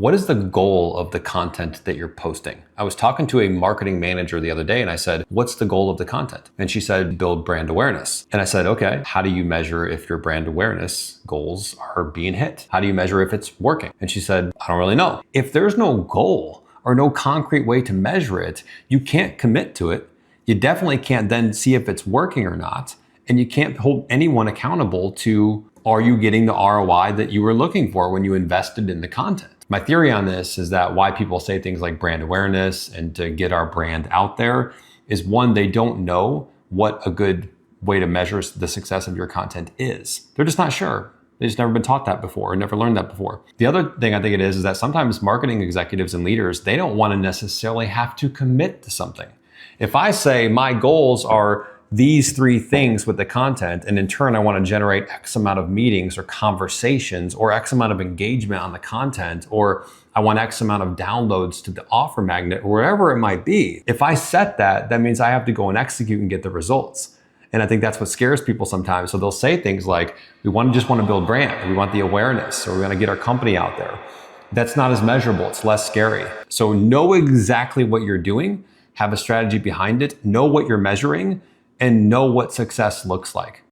what is the goal of the content that you're posting? I was talking to a marketing manager the other day and I said, what's the goal of the content? And she said, build brand awareness. And I said, okay, how do you measure if your brand awareness goals are being hit? How do you measure if it's working? And she said, I don't really know. If there's no goal or no concrete way to measure it, you can't commit to it. You definitely can't then see if it's working or not. And you can't hold anyone accountable to, are you getting the ROI that you were looking for when you invested in the content? My theory on this is that why people say things like brand awareness and to get our brand out there is, one, they don't know what a good way to measure the success of your content is. They're just not sure. They've just never been taught that before or never learned that before. The other thing I think it is that sometimes marketing executives and leaders, they don't want to necessarily have to commit to something. If I say my goals are these 3 things with the content, and in turn, I want to generate X amount of meetings or conversations or X amount of engagement on the content, or I want X amount of downloads to the offer magnet, or wherever it might be. If I set that, that means I have to go and execute and get the results. And I think that's what scares people sometimes. So they'll say things like, we just want to build brand, we want the awareness, or we want to get our company out there. That's not as measurable, it's less scary. So know exactly what you're doing, have a strategy behind it, know what you're measuring, and know what success looks like.